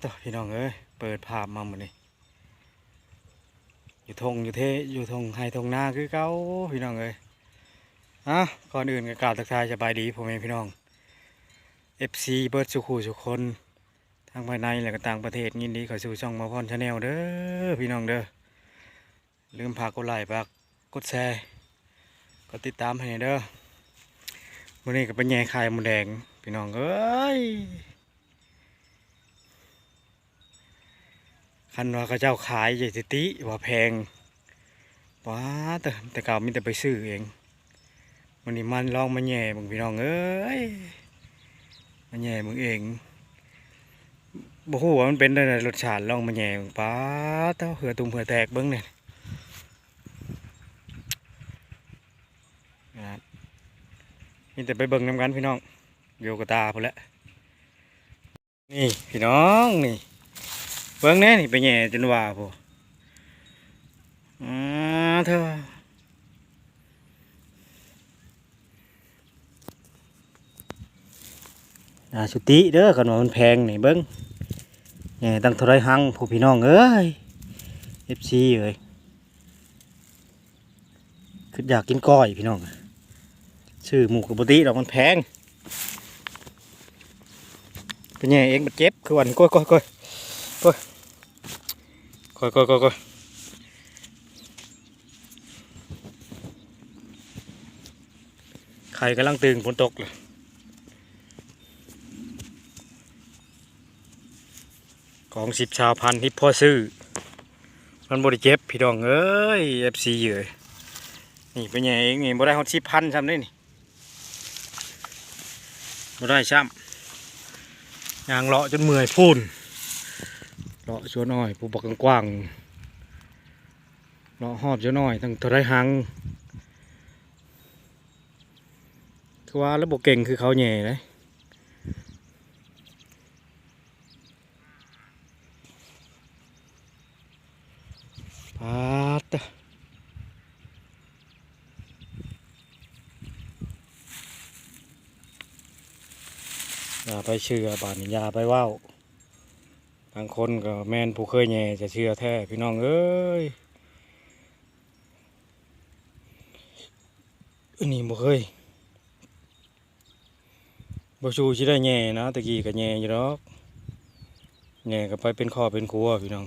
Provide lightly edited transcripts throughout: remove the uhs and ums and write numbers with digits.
ต่อพี่น้องเอ้ยเปิดภาพมาหมดนี่อยู่ทงอยู่เทอยู่ทงไฮทงนาคือเก้าพี่น้องเอ้ยก่อนอื่นก็กราบทักทายสบายดีพ่อแม่พี่น้อง FC เบิร์ดสุขูสุขคนทั้งภายในและก็ต่างประเทศยินดีขอสู่ช่องมาพรชาแนลเด้อพี่น้องเด้อลืมฝากกดไลค์ฝากกดแชร์กดติดตามให้เด้อวันนี้ก็เป็นแย่ไข่หมูแดงพี่น้องเอ้ยคันว่าเขาเจ้าขายใหญ่ติว่าแพงว้าแต่เก่ามีแต่ไปซื้อเองวันนี้มันลองมาแย่มึงพี่น้องเอ้ยมาแย่มึงเองบ่ฮู้ว่ามันเป็นได้รสชาติลองมาแย่มึงป้าเต้าเหือตุ่มเหือแตกเบิ้งเนี่ยมีแต่ไปเบิ้งนำกันพี่น้องโยกตาพอแล้วนี่พี่น้องนี่เบิ้งแน่นี่ไปแย่จนว่าพอเธอสุติเด้อกันว่ามันแพงนี่เบิ้งแย่ตั้งเท่าไรหังผู้พี่น้องเอ้ย FC เอ้ยคืออยากกินก้อยพี่น้องชื่อหมูกับปกติดอกมันแพงเป็นแย่เองมันเจ็บคือวันก้อยไข่กำลังตึงฝนตกเลยของ10 ชาวพันที่พ่อซื้อมันบริเจ็บพี่น้องเอ้ย FC เยอะนี่เป็นไงเองนี่บ่ได้ฮอด10,000ซ้ำนี่บ่ได้ซ้ำยางเลาะจนเมื่อยพูนเลาะชวนอ้อยผู้บอกกว้างเลาะหอบชวนอ้อยตั้งเท่าไรหังคือว่าระบบเก่งคือเขาแย่เลยปาดอย่าไปเชื่อบาดนี้อย่าไปว่าวบางคนก็แม่นผู้เคยแย่จะเชื่อแท้พี่น้องเอ้ยอันนี้บ่เคยบ่ชูสิได้แย่นะตะกี้ก็แย่อยู่ดอกแย่ก็ไปเป็นข้อเป็นครัวพี่น้อง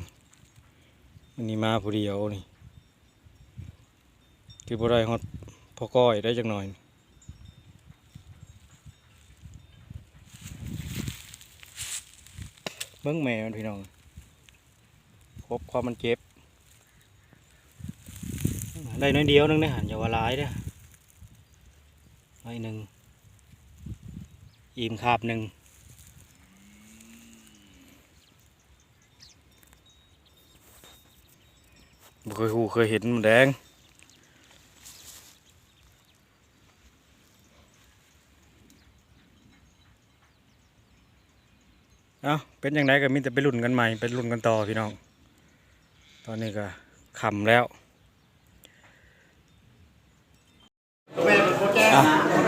อันนี้มาผู้เดียวนี่คือบ่ได้ฮอดพอก้อยได้จักหน่อยเบิ่งแม่มันพี่น้องครบความมันเจ็บได้น้อยเดียวนึงนะอย่าว่าหลายเด้อน้อยหนึ่งอิ่มคาบหนึ่งบ่เคยเห็นมันแดงเป็นอย่างไรก็มีแต่ไปลุ้นกันใหม่ไปลุ้นกันต่อพี่น้องตอนนี้ก็ค่ำแล้ว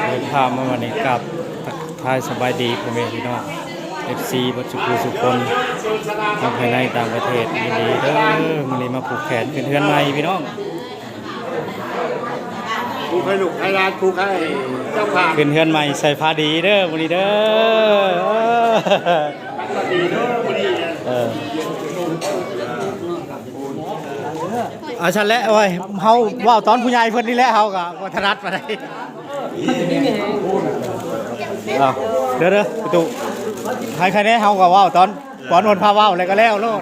เดินทางมาวันนี้กับทายสบายดีพ่อแม่พี่น้อง FC บัดสุขสุขคนทั้งภายในต่างประเทศยินดีเด้อมื้อนี้มาผูกแขนเป็นเพื่อนใหม่พี่น้องผูกให้ลูกให้ร้านผูกให้เจ้าภาพเป็นเพื่อนใหม่ใส่ผ้าดีเด้อมื้อนี้เด้ผ้าดีเด้อมื้อนี้ฉันแล้วโอ้ยเฮาว้าวตอนผู้ใหญ่เพิ่นนี่แหละเฮาก็บ่ถนัดปานใดเด้อประตูให้ใครแน่เฮาก็ว้าวตอนก่อนโอนพาว้าวแล้วก็แล้วโลด